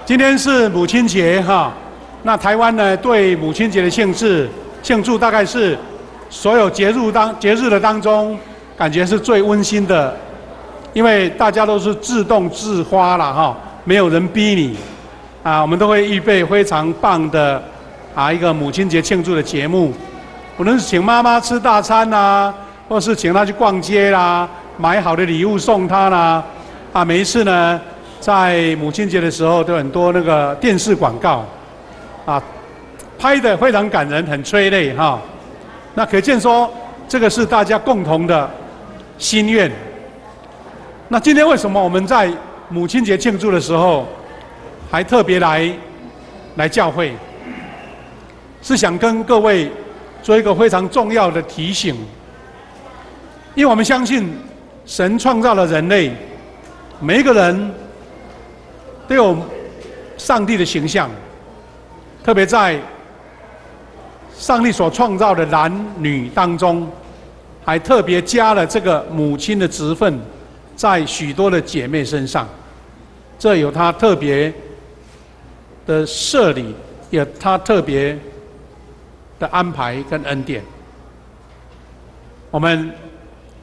今天是母亲节哈，那台湾呢对母亲节的庆祝大概是所有节日的当中，感觉是最温馨的，因为大家都是自动自发了哈，没有人逼你啊，我们都会预备非常棒的一个母亲节庆祝的节目，无论是请妈妈吃大餐啦，或是请她去逛街啦，买好的礼物送她啦，每一次呢。在母亲节的时候，都有很多那个电视广告，拍得非常感人，很催泪哈。那可见说，这个是大家共同的心愿。那今天为什么我们在母亲节庆祝的时候，还特别来教会？是想跟各位做一个非常重要的提醒，因为我们相信神创造了人类，每一个人。都有上帝的形象，特别在上帝所创造的男女当中，还特别加了这个母亲的职分，在许多的姐妹身上，这有他特别的设立，有他特别的安排跟恩典。我们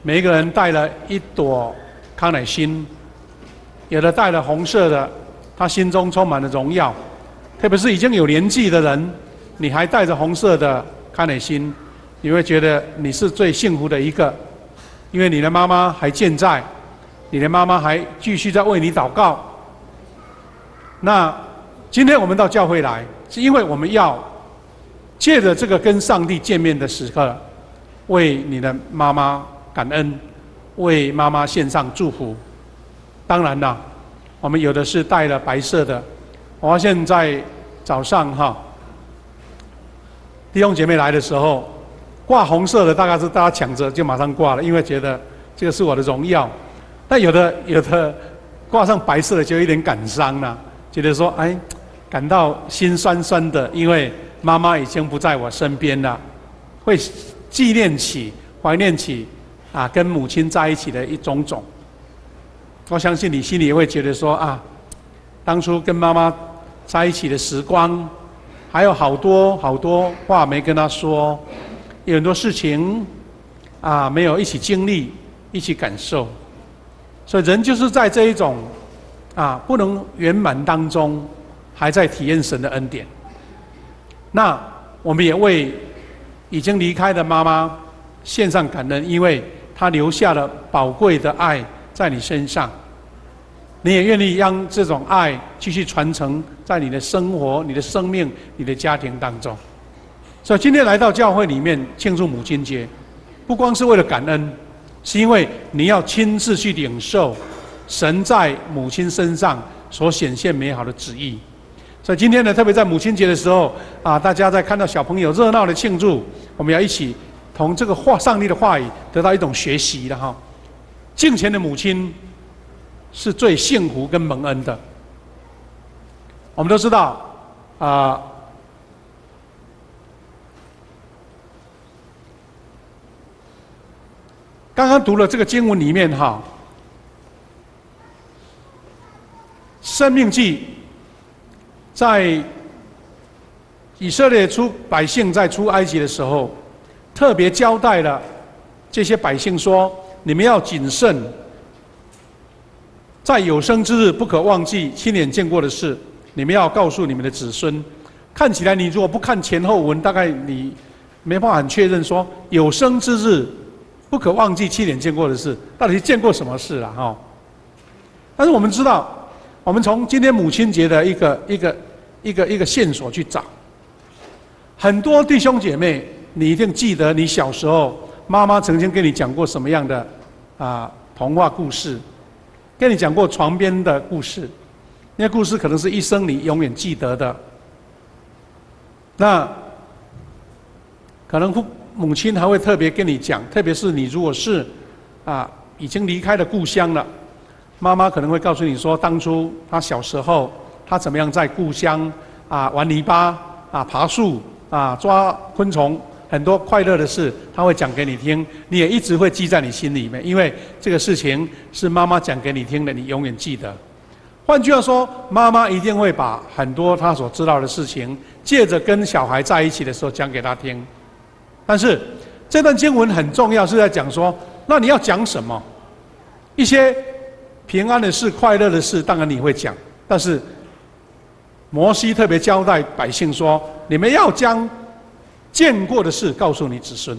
每一个人带了一朵康乃馨，有的带了红色的。他心中充满了荣耀，特别是已经有年纪的人，你还带着红色的康乃馨，你会觉得你是最幸福的一个，因为你的妈妈还健在，你的妈妈还继续在为你祷告。那今天我们到教会来，是因为我们要借着这个跟上帝见面的时刻，为你的妈妈感恩，为妈妈献上祝福。当然啦。我们有的是带了白色的，我发现在早上弟兄姐妹来的时候，挂红色的大概是大家抢着就马上挂了，因为觉得这个是我的荣耀。但有的挂上白色的就有一点感伤了，觉得说感到心酸酸的，因为妈妈已经不在我身边了，会怀念起跟母亲在一起的一种种。我相信你心里也会觉得说当初跟妈妈在一起的时光，还有好多话没跟她说，有很多事情没有一起经历、一起感受，所以人就是在这一种不能圆满当中，还在体验神的恩典。那我们也为已经离开的妈妈献上感恩，因为她留下了宝贵的爱。在你身上，你也愿意让这种爱继续传承在你的生活、你的生命、你的家庭当中。所以今天来到教会里面庆祝母亲节，不光是为了感恩，是因为你要亲自去领受神在母亲身上所显现美好的旨意。所以今天呢，特别在母亲节的时候大家在看到小朋友热闹的庆祝，我们要一起从这个上帝的话语得到一种学习的哈。敬虔的母亲是最幸福跟蒙恩的。我们都知道刚刚读了这个经文里面申命记在以色列百姓在出埃及的时候，特别交代了这些百姓说，你们要谨慎，在有生之日不可忘记亲眼见过的事，你们要告诉你们的子孙。看起来你如果不看前后文，大概你没办法很确认说有生之日不可忘记亲眼见过的事，到底是见过什么事啦但是我们知道，我们从今天母亲节的一个线索去找，很多弟兄姐妹，你一定记得你小时候妈妈曾经跟你讲过什么样的童话故事，跟你讲过床边的故事，那些故事可能是一生你永远记得的。那可能母亲还会特别跟你讲，特别是你如果是已经离开了故乡了，妈妈可能会告诉你说，当初她小时候她怎么样在故乡玩泥巴爬树抓昆虫。很多快乐的事，他会讲给你听，你也一直会记在你心里面，因为这个事情是妈妈讲给你听的，你永远记得。换句话说，妈妈一定会把很多她所知道的事情，借着跟小孩在一起的时候讲给他听。但是这段经文很重要，是在讲说，那你要讲什么？一些平安的事、快乐的事，当然你会讲，但是摩西特别交代百姓说：你们要将见过的事告诉你子孙。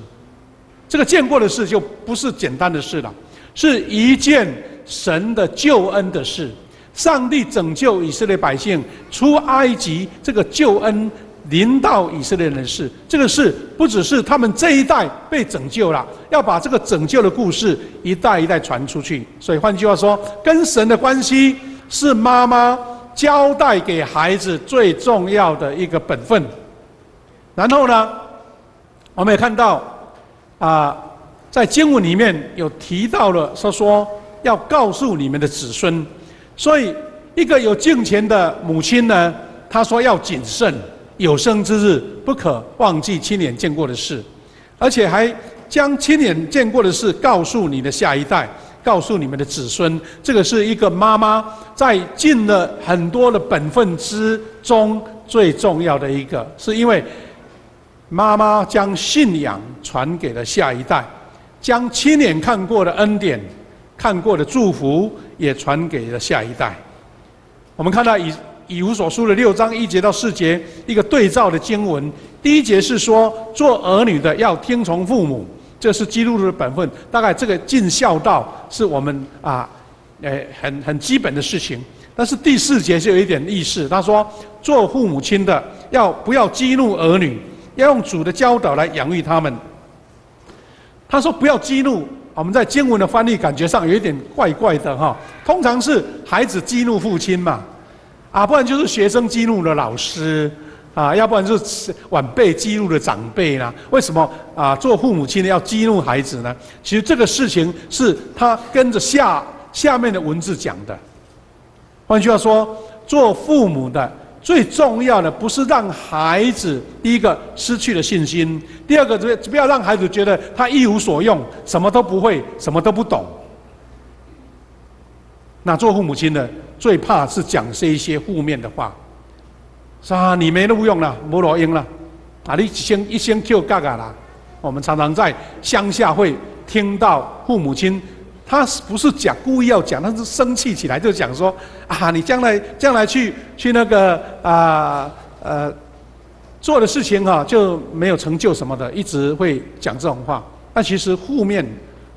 这个见过的事就不是简单的事了，是一件神的救恩的事。上帝拯救以色列百姓出埃及，这个救恩临到以色列人的事，这个事不只是他们这一代被拯救了，要把这个拯救的故事一代一代传出去。所以换句话说，跟神的关系是妈妈交代给孩子最重要的一个本分。然后呢，我们也看到在经文里面有提到了，说要告诉你们的子孙。所以一个有敬虔的母亲呢，她说要谨慎，有生之日不可忘记亲眼见过的事，而且还将亲眼见过的事告诉你的下一代，告诉你们的子孙。这个是一个妈妈在尽了很多的本分之中最重要的一个，是因为妈妈将信仰传给了下一代，将亲眼看过的恩典、看过的祝福也传给了下一代。我们看到以弗所书的6章1节到4节一个对照的经文。第一节是说，做儿女的要听从父母，这是基督徒的本分。大概这个尽孝道是我们很基本的事情。但是第4节就有一点意思，他说，做父母亲的不要激怒儿女，要用主的教导来养育他们。他说不要激怒，我们在经文的翻译感觉上有一点怪怪的哈。通常是孩子激怒父亲嘛，不然就是学生激怒了老师要不然就是晚辈激怒了长辈啦。为什么做父母亲的要激怒孩子呢？其实这个事情是他跟着下面的文字讲的。换句话说，做父母的最重要的不是让孩子第一个失去了信心，第二个不要让孩子觉得他一无所用，什么都不会，什么都不懂。那做父母亲的最怕是讲这一些负面的话，说你没路用了，没路用了，你一生就嘎嘎啦。我们常常在乡下会听到父母亲，他不是故意要讲，他是生气起来就讲说你将来去那个做的事情就没有成就什么的，一直会讲这种话。但其实负面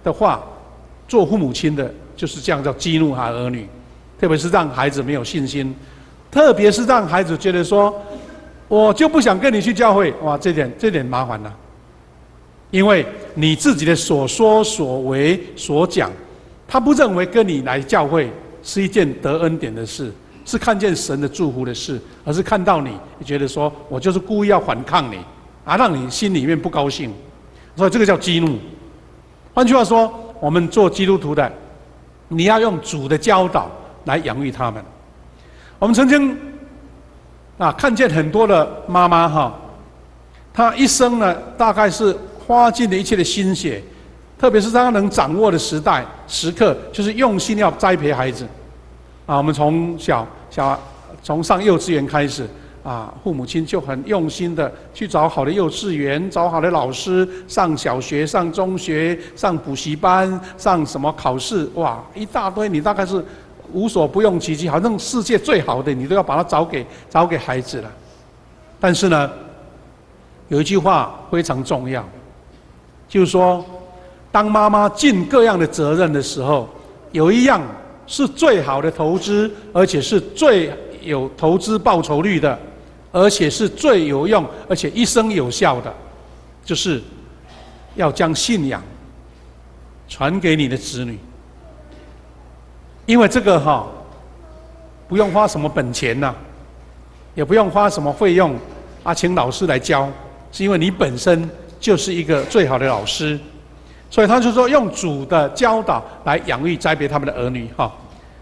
的话，做父母亲的就是这样，叫激怒他儿女，特别是让孩子没有信心，特别是让孩子觉得说，我就不想跟你去教会，哇，这点麻烦了。因为你自己的所说所为所讲，他不认为跟你来教会是一件得恩典的事，是看见神的祝福的事，而是看到你觉得说我就是故意要反抗你让你心里面不高兴，所以这个叫激怒。换句话说，我们做基督徒的，你要用主的教导来养育他们。我们曾经看见很多的妈妈她一生呢大概是花尽了一切的心血，特别是他能掌握的时刻，就是用心要栽培孩子。我们从上幼稚园开始父母亲就很用心的去找好的幼稚园，找好的老师，上小学、上中学、上补习班、上什么考试，哇，一大堆，你大概是无所不用其极，好像世界最好的你都要把它找给孩子了。但是呢，有一句话非常重要。就是说，当妈妈尽各样的责任的时候，有一样是最好的投资，而且是最有投资报酬率的，而且是最有用，而且一生有效的，就是要将信仰传给你的子女。因为这个不用花什么本钱也不用花什么费用请老师来教，是因为你本身就是一个最好的老师，所以他就说用主的教导来养育栽培他们的儿女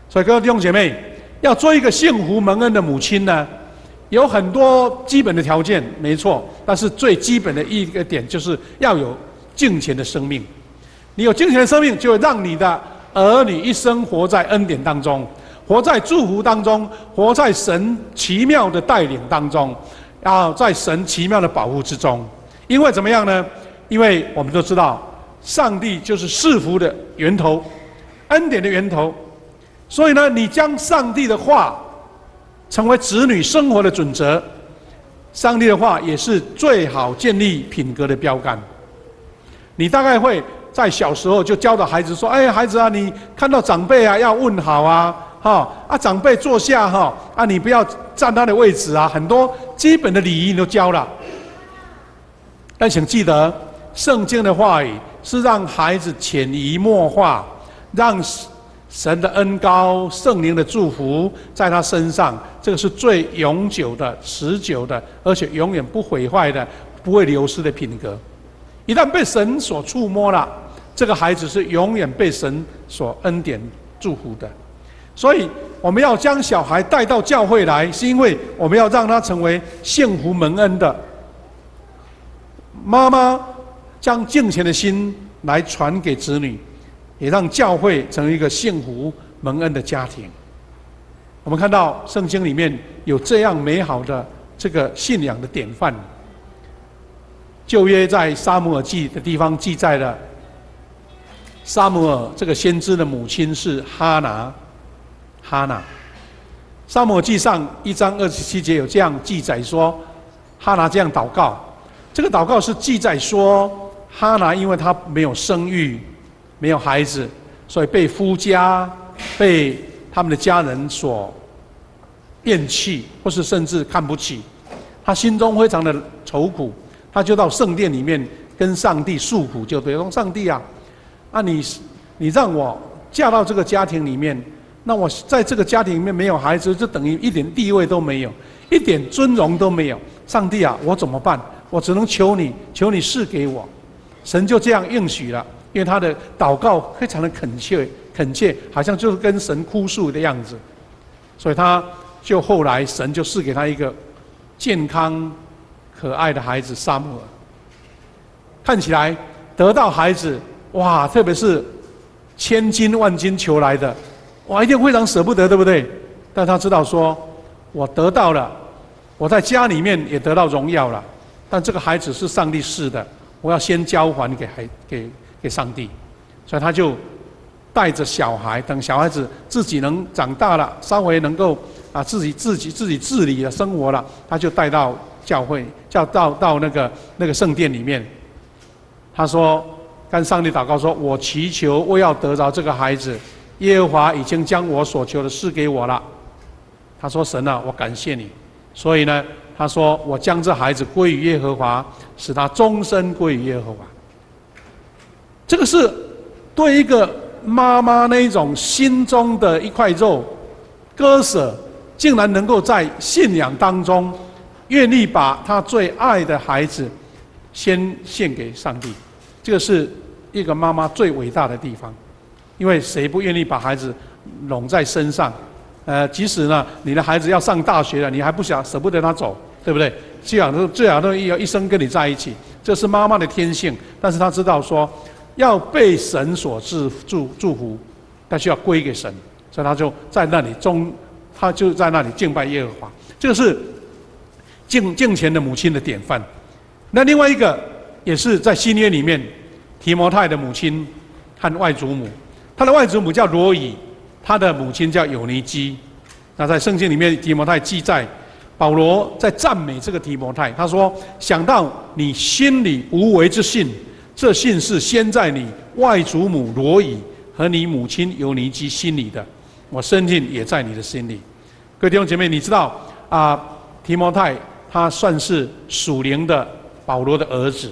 所以各位弟兄姐妹，要做一个幸福蒙恩的母亲呢，有很多基本的条件，没错。但是最基本的一个点就是要有敬虔的生命。你有敬虔的生命，就会让你的儿女一生活在恩典当中，活在祝福当中，活在神奇妙的带领当中，要在神奇妙的保护之中。因为怎么样呢？因为我们都知道，上帝就是赐福的源头，恩典的源头。所以呢，你将上帝的话成为子女生活的准则，上帝的话也是最好建立品格的标杆。你大概会在小时候就教导孩子说：“哎，孩子啊，你看到长辈啊要问好啊，长辈坐下你不要占他的位置啊，很多基本的礼仪你都教了。”但请记得，圣经的话语是让孩子潜移默化，让神的恩膏、圣灵的祝福在他身上，这个是最永久的、持久的，而且永远不毁坏的、不会流失的品格。一旦被神所触摸了，这个孩子是永远被神所恩典祝福的。所以我们要将小孩带到教会来，是因为我们要让他成为幸福蒙恩的妈妈，将敬虔的心来传给子女，也让教会成为一个幸福蒙恩的家庭。我们看到圣经里面有这样美好的这个信仰的典范。旧约在撒母耳记的地方记载了，撒母耳这个先知的母亲是哈拿。撒母耳记上1章27节有这样记载说，哈拿这样祷告。这个祷告是记载说，哈拿因为她没有生育，没有孩子，所以被夫家、被他们的家人所厌弃，或是甚至看不起。她心中非常的愁苦，她就到圣殿里面跟上帝诉苦，就对说：“上帝啊，你让我嫁到这个家庭里面，那我在这个家庭里面没有孩子，就等于一点地位都没有，一点尊荣都没有。上帝啊，我怎么办？我只能求你赐给我。”神就这样应许了，因为他的祷告非常的恳切，好像就是跟神哭诉的样子。所以他就后来神就赐给他一个健康可爱的孩子撒母耳。看起来得到孩子，哇，特别是千金万金求来的，哇，一定非常舍不得，对不对？但他知道说，我得到了，我在家里面也得到荣耀了，但这个孩子是上帝赐的，我要先交还给上帝。所以他就带着小孩，等小孩子自己能长大了，稍微能够自己治理了生活了，他就带到教会，到那个圣殿里面。他说跟上帝祷告说：“我祈求我要得着这个孩子，耶和华已经将我所求的赐给我了。”他说：“神啊，我感谢你。”所以呢，他说：“我将这孩子归于耶和华，使他终身归于耶和华。”这个是对一个妈妈那一种心中的一块肉割舍，竟然能够在信仰当中愿意把他最爱的孩子先献给上帝。这个是一个妈妈最伟大的地方，因为谁不愿意把孩子拢在身上？即使呢，你的孩子要上大学了，你还不舍不得他走，对不对？最好都要一生跟你在一起，这是妈妈的天性。但是他知道说，要被神所祝福，但需要归给神，所以他就在那里敬拜耶和华。这个是敬虔的母亲的典范。那另外一个也是在新约里面，提摩太的母亲和外祖母，他的外祖母叫罗以，他的母亲叫友尼基。那在圣经里面，提摩太记载，保罗在赞美这个提摩太，他说：“想到你心里无为之信，这信是先在你外祖母罗以和你母亲友尼基心里的，我深信也在你的心里。”各位弟兄姐妹，你知道提摩太他算是属灵的保罗的儿子，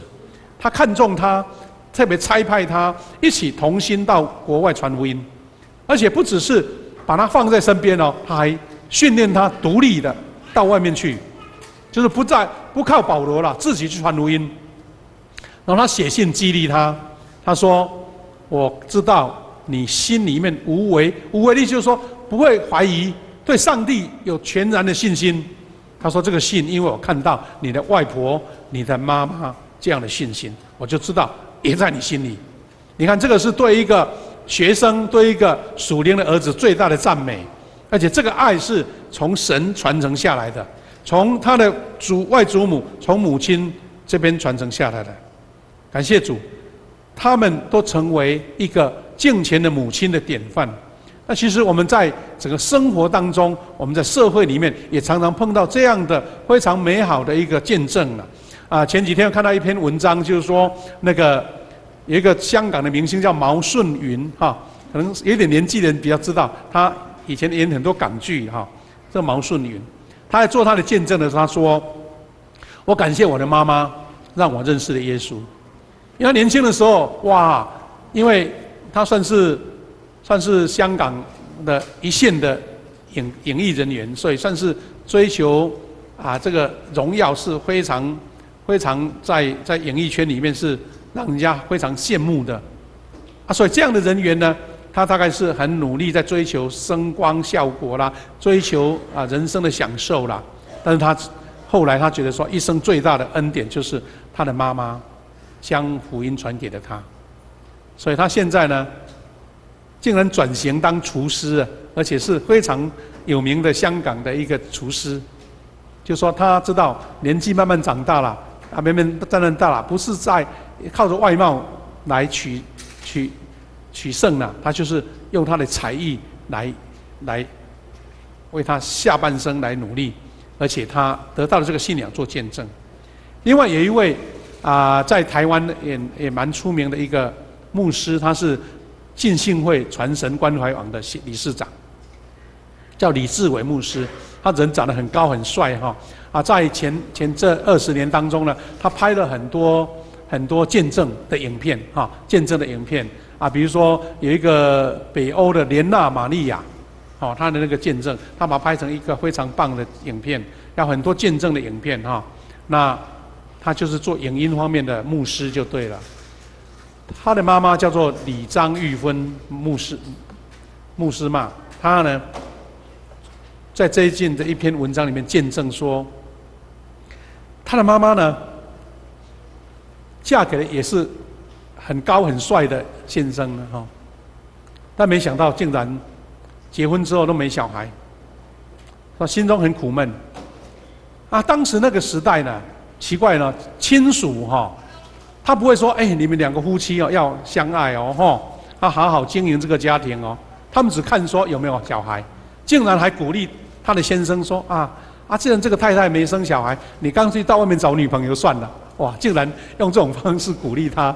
他看重他，特别差派他一起同心到国外传福音，而且不只是把他放在身边哦，他还训练他独立的到外面去，就是不靠保罗了，自己去传福音。然后他写信激励他，他说：“我知道你心里面无为，无为力就是说不会怀疑，对上帝有全然的信心。”他说：“这个信，因为我看到你的外婆、你的妈妈这样的信心，我就知道也在你心里。”你看，这个是对一个学生、对一个属灵的儿子最大的赞美。而且这个爱是从神传承下来的，从他的外祖母，从母亲这边传承下来的。感谢主，他们都成为一个敬虔的母亲的典范。那其实我们在整个生活当中，我们在社会里面也常常碰到这样的非常美好的一个见证了。前几天看到一篇文章，就是说那个有一个香港的明星叫毛舜筠可能有点年纪的人比较知道，他以前演很多港剧这毛舜筠，他在做他的见证的时候，他说：“我感谢我的妈妈，让我认识了耶稣。因为他年轻的时候，哇，因为他算是香港的一线的影艺人员，所以算是追求这个荣耀是非常在演艺圈里面是让人家非常羡慕的所以这样的人员呢，他大概是很努力在追求声光效果啦，追求人生的享受啦。但是他后来他觉得说，一生最大的恩典就是他的妈妈将福音传给了他，所以他现在呢，竟然转型当厨师而且是非常有名的香港的一个厨师。就说他知道年纪慢慢长大了慢慢大了，不是在靠着外貌来取胜了，他就是用他的才艺来为他下半生来努力，而且他得到了这个信仰做见证。另外有一位在台湾也蛮出名的一个牧师，他是浸信会传神关怀网的理事长，叫李志伟牧师。他人长得很高很帅在前这20年当中呢，他拍了很多见证的影片见证的影片比如说有一个北欧的莲娜玛利亚他的那个见证，他把它拍成一个非常棒的影片，要很多见证的影片那他就是做影音方面的牧师就对了。他的妈妈叫做李张玉芬牧师嘛，他呢在这一近的一篇文章里面见证说，他的妈妈呢嫁给了也是很高很帅的先生但没想到竟然结婚之后都没小孩，他心中很苦闷当时那个时代呢，奇怪呢，亲属他不会说你们两个夫妻要相爱要好好经营这个家庭他们只看说有没有小孩，竟然还鼓励他的先生说既然这个太太没生小孩，你干脆到外面找女朋友算了。哇，竟然用这种方式鼓励他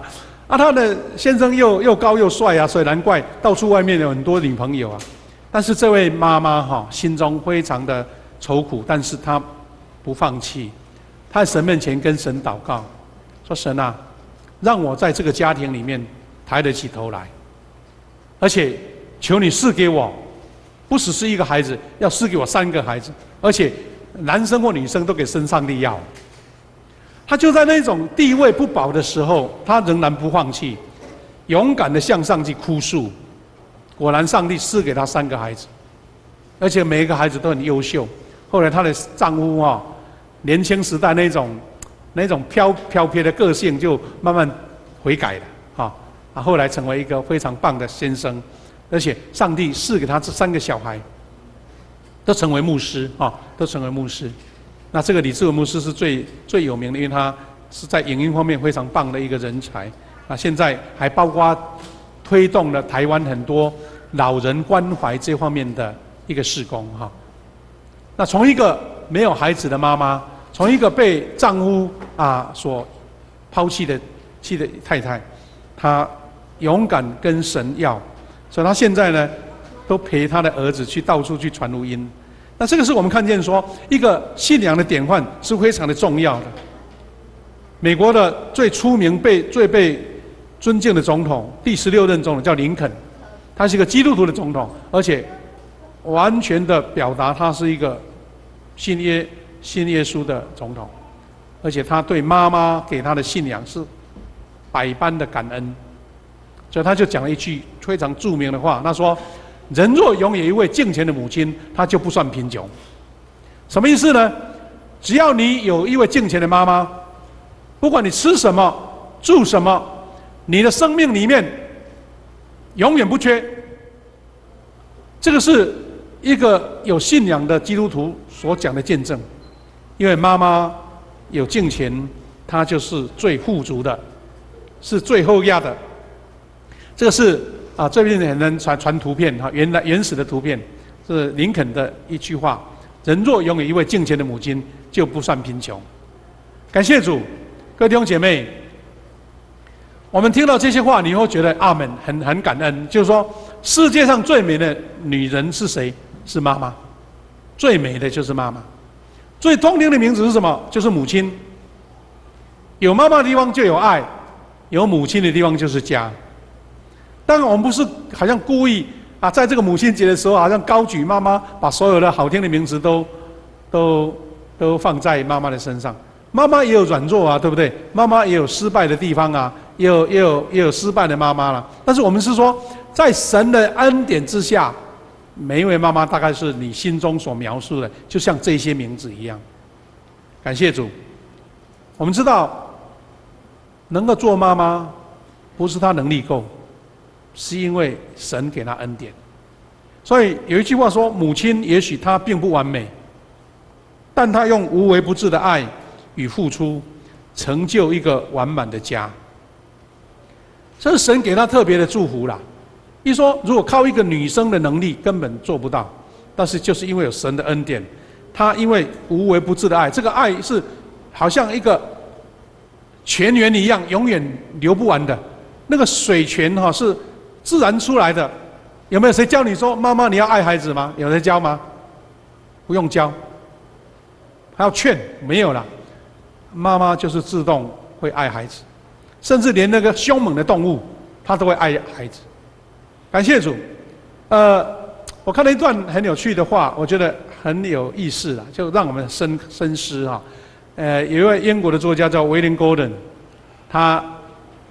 他的先生又高又帅所以难怪到处外面有很多女朋友但是这位妈妈心中非常的愁苦，但是她不放弃，她在神面前跟神祷告说：神让我在这个家庭里面抬得起头来，而且求你赐给我不只是一个孩子，要赐给我3个孩子，而且男生或女生都给生上帝要。他就在那种地位不保的时候，他仍然不放弃，勇敢的向上帝哭诉。果然上帝赐给他3个孩子，而且每一个孩子都很优秀。后来她的丈夫年轻时代那种飘撇的个性就慢慢悔改了后来成为一个非常棒的先生，而且上帝赐给他这3个小孩都成为牧师都成为牧师。那这个李志伟牧师是最有名的，因为他是在影音方面非常棒的一个人才现在还包括推动了台湾很多老人关怀这方面的一个事工那从一个没有孩子的妈妈，从一个被丈夫所抛弃的太太，她勇敢跟神要，所以她现在呢都陪她的儿子到处去传福音。那这个是我们看见说，一个信仰的典范是非常的重要的。美国的最出名最被尊敬的总统，第16任总统叫林肯，他是一个基督徒的总统，而且完全的表达他是一个信耶稣的总统，而且他对妈妈给他的信仰是百般的感恩，所以他就讲了一句非常著名的话，他说：人若拥有一位敬虔的母亲，他就不算贫穷。什么意思呢？只要你有一位敬虔的妈妈，不管你吃什么住什么，你的生命里面永远不缺。这个是一个有信仰的基督徒所讲的见证。因为妈妈有敬虔，她就是最富足的，是最后压的。这个是最近很多人传图片原始的图片，是林肯的一句话：人若拥有一位敬虔的母亲，就不算贫穷。感谢主，各位弟兄姐妹，我们听到这些话，你会觉得阿们，很感恩。就是说，世界上最美的女人是谁？是妈妈，最美的就是妈妈。最通灵的名字是什么？就是母亲。有妈妈的地方就有爱，有母亲的地方就是家。当然，我们不是好像故意在这个母亲节的时候，好像高举妈妈，把所有的好听的名字都放在妈妈的身上。妈妈也有软弱啊，对不对？妈妈也有失败的地方啊，也有失败的妈妈啦。但是我们是说，在神的恩典之下，每一位妈妈大概是你心中所描述的，就像这些名字一样。感谢主，我们知道能够做妈妈，不是她能力够，是因为神给她恩典。所以有一句话说，母亲也许她并不完美，但她用无微不至的爱与付出，成就一个完满的家。这是神给她特别的祝福啦。一说，如果靠一个女生的能力，根本做不到。但是就是因为有神的恩典，她因为无微不至的爱，这个爱是好像一个泉源一样，永远流不完的。那个水泉是自然出来的。有没有谁教你说，妈妈你要爱孩子吗？有人教吗？不用教，还要劝？没有啦。妈妈就是自动会爱孩子，甚至连那个凶猛的动物，她都会爱孩子。感谢主，我看了一段很有趣的话，我觉得很有意思啦，就让我们深思哈。有一位英国的作家叫威廉·戈登，他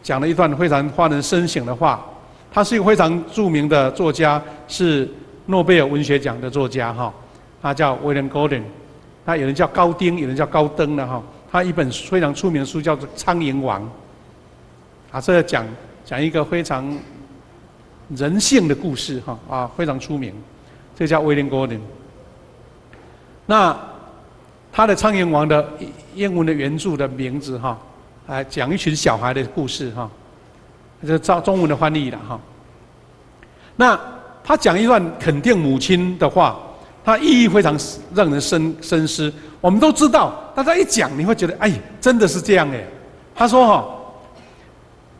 讲了一段非常发人深省的话。他是一个非常著名的作家，是诺贝尔文学奖的作家哈。他叫威廉·戈登，他有人叫高丁，有人叫高登的哈。他一本非常出名的书叫做《苍蝇王》，这讲一个非常人性的故事哈非常出名，这叫威廉·戈登。那他的《苍蝇王》的英文的原著的名字哈，讲一群小孩的故事哈，这照中文的翻译了哈。那他讲一段肯定母亲的话，他意义非常让人深思。我们都知道，但他一讲，你会觉得，哎，真的是这样哎。他说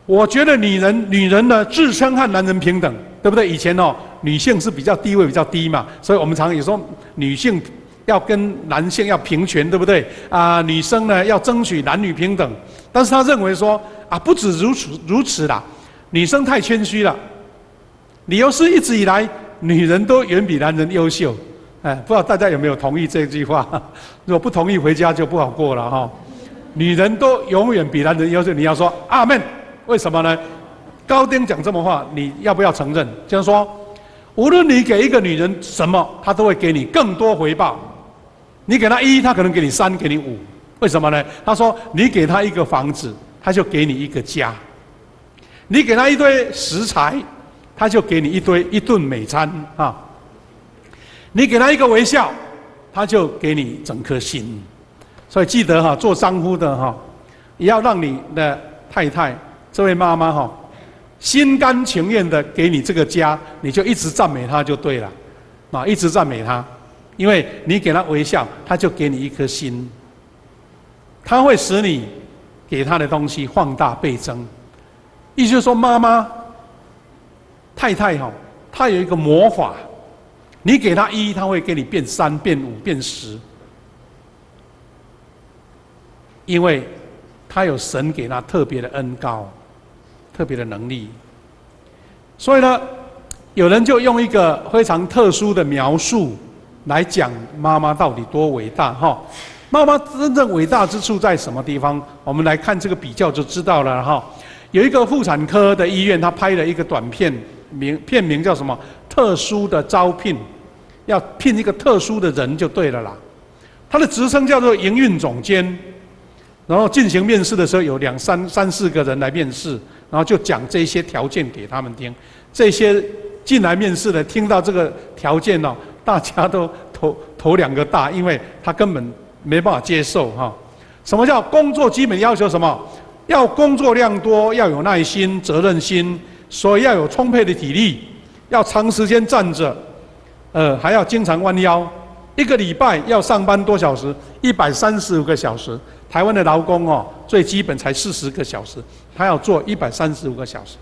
我觉得女人呢，自称和男人平等，对不对？以前女性是地位比较低嘛，所以我们常也说女性要跟男性要平权，对不对？女生呢要争取男女平等。但是他认为说不止如此啦，女生太谦虚了。理由是一直以来女人都远比男人优秀。不知道大家有没有同意这句话？如果不同意，回家就不好过了哈。女人都永远比男人优秀，你要说阿们。为什么呢？高丁讲这么话，你要不要承认？就是说，无论你给一个女人什么，她都会给你更多回报。你给她1，她可能给你3，给你5。为什么呢？他说，你给她一个房子，她就给你一个家；你给她一堆食材，她就给你一顿美餐啊；你给她一个微笑，她就给你整颗心。所以记得做丈夫的也要让你的太太。这位妈妈心甘情愿的给你这个家，你就一直赞美她就对了，一直赞美她，因为你给她微笑，她就给你一颗心，她会使你给她的东西放大倍增。意思就是说，妈妈、太太她有一个魔法，你给她1，她会给你变3、变5、变10，因为她有神给她特别的恩膏。特别的能力，所以呢，有人就用一个非常特殊的描述来讲妈妈到底多伟大哈。妈妈真正伟大之处在什么地方？我们来看这个比较就知道了哈。有一个妇产科的医院，他拍了一个短片，片名叫什么？特殊的招聘，要聘一个特殊的人就对了啦。他的职称叫做营运总监，然后进行面试的时候有3、4个人来面试。然后就讲这些条件给他们听，这些进来面试的听到这个条件大家都头两个大，因为他根本没办法接受哈。什么叫工作基本要求？什么？要工作量多，要有耐心、责任心，所以要有充沛的体力，要长时间站着，还要经常弯腰。一个礼拜要上班多少小时？135个小时。台湾的劳工哦，最基本才40个小时，他要做135个小时。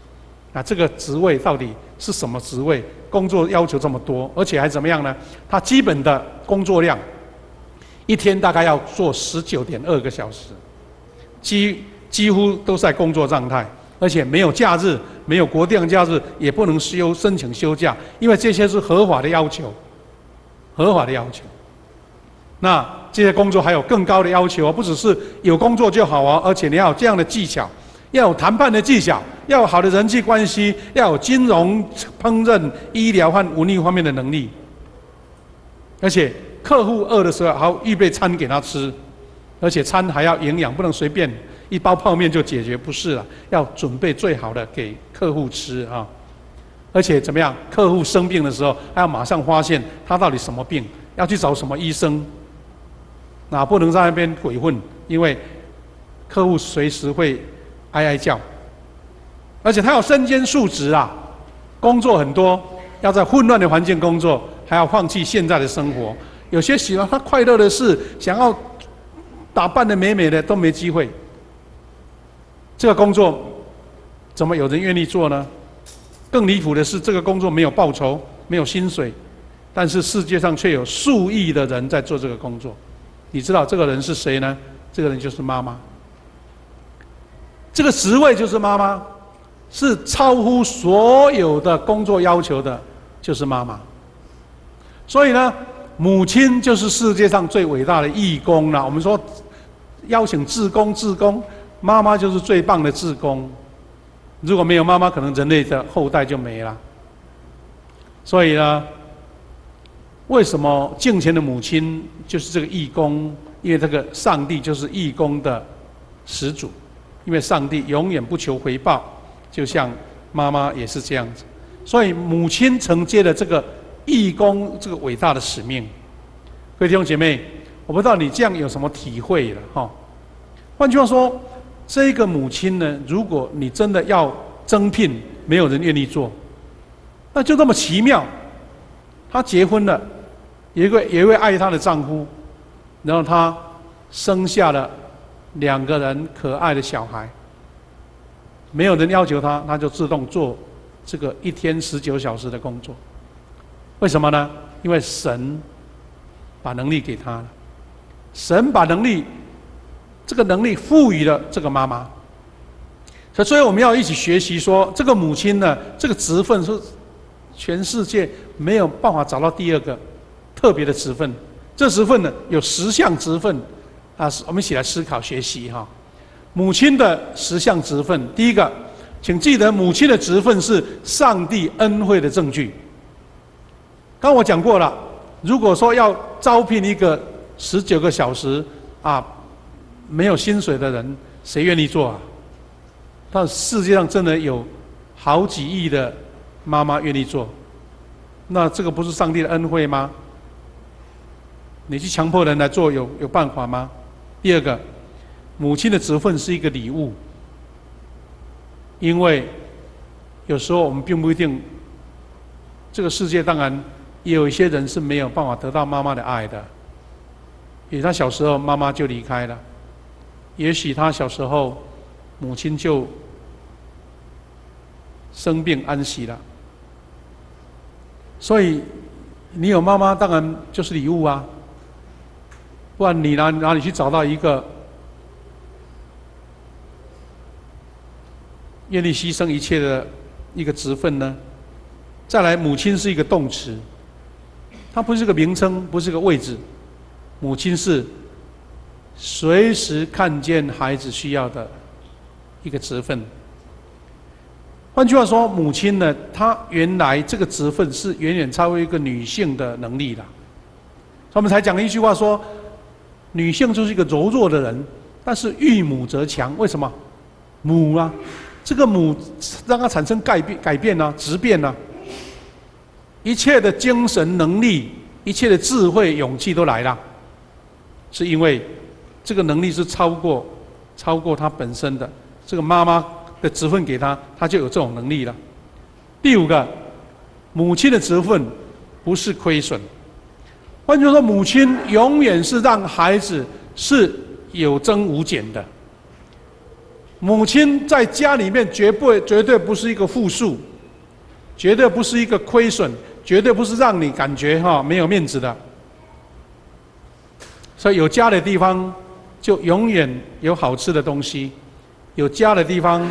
那这个职位到底是什么职位？工作要求这么多，而且还怎么样呢？他基本的工作量，一天大概要做19.2个小时，几乎都是在工作状态，而且没有假日，没有国定假日，也不能申请休假，因为这些是合法的要求，合法的要求。那这些工作还有更高的要求，不只是有工作就好啊，而且你要有这样的技巧，要有谈判的技巧，要有好的人际关系，要有金融、烹饪、医疗和文艺方面的能力。而且客户饿的时候，还要预备餐给他吃，而且餐还要营养，不能随便一包泡面就解决，不是了，要准备最好的给客户吃啊。而且怎么样？客户生病的时候，还要马上发现他到底什么病，要去找什么医生。那不能在那边鬼混，因为客户随时会哀哀叫，而且他有身兼数职啊，工作很多，要在混乱的环境工作，还要放弃现在的生活。有些喜欢他快乐的事，想要打扮得美美的都没机会。这个工作怎么有人愿意做呢？更离谱的是，这个工作没有报酬，没有薪水，但是世界上却有数亿的人在做这个工作。你知道这个人是谁呢？这个人就是妈妈。这个职位就是妈妈，是超乎所有的工作要求的，就是妈妈。所以呢，母亲就是世界上最伟大的义工了。我们说邀请志工，妈妈就是最棒的志工。如果没有妈妈，可能人类的后代就没了。所以呢，为什么敬虔的母亲就是这个义工？因为这个上帝就是义工的始祖，因为上帝永远不求回报，就像妈妈也是这样子。所以母亲承接了这个义工这个伟大的使命。各位弟兄姐妹，我不知道你这样有什么体会了哈？换句话说，这个母亲呢，如果你真的要征聘，没有人愿意做，那就这么奇妙。她结婚了。有一位爱她的丈夫，然后她生下了2个人可爱的小孩。没有人要求她，她就自动做这个1天19小时的工作。为什么呢？因为神把能力给她了，神把这个能力赋予了这个妈妈。所以我们要一起学习说，这个母亲呢，这个职分是全世界没有办法找到第2个特别的职分。这职分呢，有10项职分啊，我们一起来思考学习哈。母亲的10项职分，第一个，请记得母亲的职分是上帝恩惠的证据。刚刚我讲过了，如果说要招聘一个19个小时啊没有薪水的人，谁愿意做啊？但世界上真的有好几亿的妈妈愿意做，那这个不是上帝的恩惠吗？你去强迫人来做，有办法吗？第二个，母亲的职分是一个礼物，因为有时候我们并不一定，这个世界当然也有一些人是没有办法得到妈妈的爱的，也许他小时候妈妈就离开了，也许他小时候母亲就生病安息了，所以你有妈妈当然就是礼物啊。不然你哪里去找到一个愿意牺牲一切的一个职分呢？再来，母亲是一个动词，它不是个名称，不是个位置。母亲是随时看见孩子需要的一个职分。换句话说，母亲呢，她原来这个职分是远远超过一个女性的能力的。我们才讲了一句话说，女性就是一个柔弱的人，但是遇母则强。为什么？母啊，这个母让她产生改变啊，质变啊，一切的精神能力一切的智慧、勇气都来了，是因为这个能力是超过他本身的。这个妈妈的职分给他，他就有这种能力了。第五个，母亲的职分不是亏损。换句话说，母亲永远是让孩子是有增无减的。母亲在家里面绝对不是一个负数，绝对不是一个亏损，绝对不是让你感觉没有面子的。所以有家的地方就永远有好吃的东西，有家的地方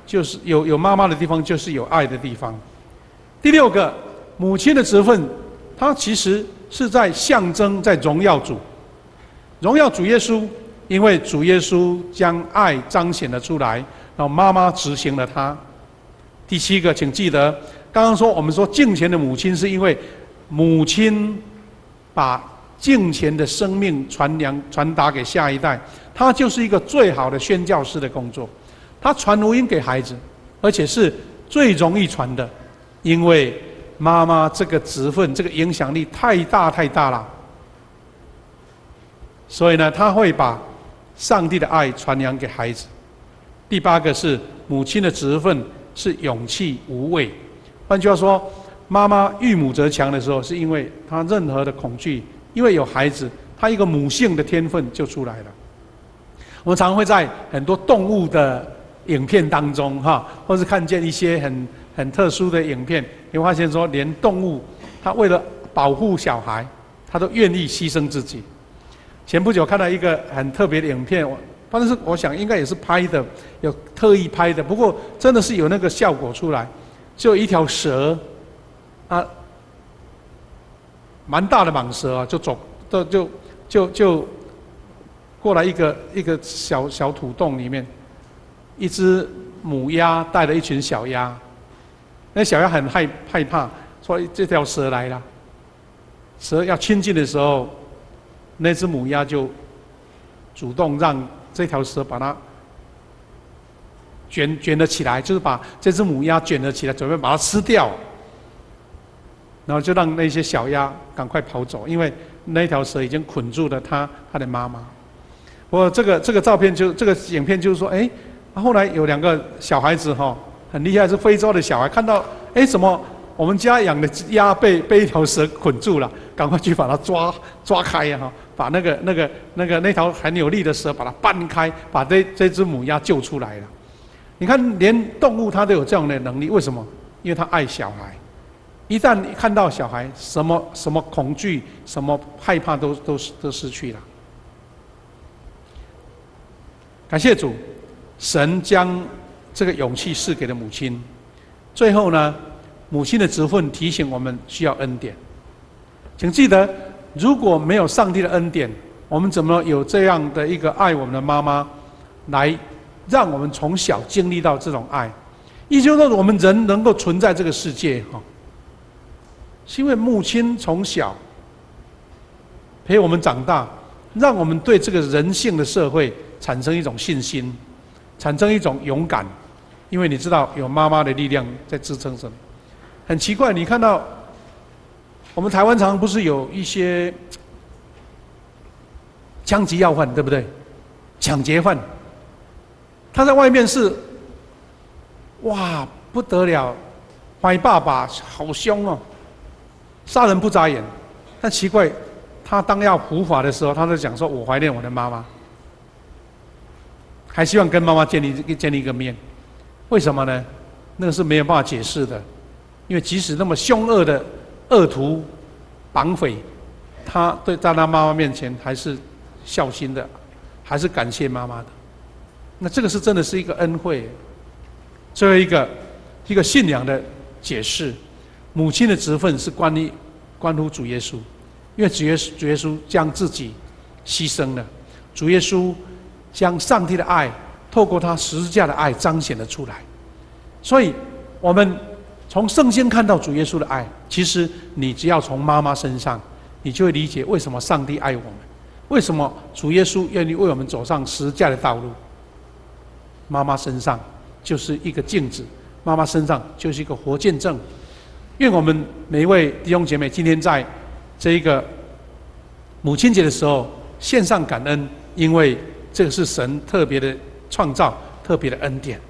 就是有妈妈的地方就是有爱的地方。第六个，母亲的职分，它其实是在象征，在荣耀主，荣耀主耶稣，因为主耶稣将爱彰显了出来，然后妈妈执行了它。第七个，请记得，刚刚我们说敬虔的母亲，是因为母亲把敬虔的生命传达给下一代，它就是一个最好的宣教师的工作。他传福音给孩子，而且是最容易传的，因为妈妈这个职分、这个影响力太大了。所以呢，他会把上帝的爱传扬给孩子。第八个是母亲的职分是勇气无畏。换句话说，妈妈育母则强的时候，是因为她任何的恐惧，因为有孩子，她一个母性的天分就出来了。我们常常会在很多动物的影片当中，或是看见一些很特殊的影片，你会发现说，连动物它为了保护小孩，它都愿意牺牲自己。前不久看到一个很特别的影片，但是我想应该也是拍的，有特意拍的，不过真的是有那个效果出来。就一条蛇，蛮大的蟒蛇啊，就过来一个小土洞里面，一只母鸭带了一群小鸭，那小鸭很害怕，说这条蛇来了。蛇要亲近的时候，那只母鸭就主动让这条蛇把它卷了起来，就是把这只母鸭卷了起来，准备把它吃掉。然后就让那些小鸭赶快跑走，因为那条蛇已经捆住了它的妈妈。不过这个照片这个影片就是说，后来有两个小孩子很厉害，是非洲的小孩，看到怎么我们家养的鸭被一条蛇捆住了，赶快去把它抓开把那条很有力的蛇把它掰开，把这只母鸭救出来了。你看，连动物它都有这样的能力，为什么？因为它爱小孩。一旦看到小孩，什么恐惧、什么害怕都失去了。感谢主，神将这个勇气赐给了母亲。最后呢，母亲的职分提醒我们需要恩典。请记得，如果没有上帝的恩典，我们怎么有这样的一个爱我们的妈妈，来让我们从小经历到这种爱？也就是说，我们人能够存在这个世界是因为母亲从小陪我们长大，让我们对这个人性的社会产生一种信心，产生一种勇敢。因为你知道有妈妈的力量在支撑着。很奇怪，你看到我们台湾常常不是有一些枪击要犯，对不对？抢劫犯，他在外面是哇不得了，怀爸爸好凶哦，杀人不眨眼。但奇怪，他当要伏法的时候，他就讲说：“我怀念我的妈妈，还希望跟妈妈建立一个面。”为什么呢？那个是没有办法解释的，因为即使那么凶恶的恶徒、绑匪，他在他妈妈面前还是孝心的，还是感谢妈妈的。那这个是真的是一个恩惠。最后一个信仰的解释，母亲的职分是关乎主耶稣，因为主耶稣将自己牺牲了，主耶稣将上帝的爱透过他十字架的爱彰显了出来。所以我们从圣经看到主耶稣的爱，其实你只要从妈妈身上，你就会理解为什么上帝爱我们，为什么主耶稣愿意为我们走上十字架的道路。妈妈身上就是一个镜子，妈妈身上就是一个活见证。愿我们每一位弟兄姐妹今天在这一个母亲节的时候献上感恩，因为这个是神特别的创造、特别的恩典。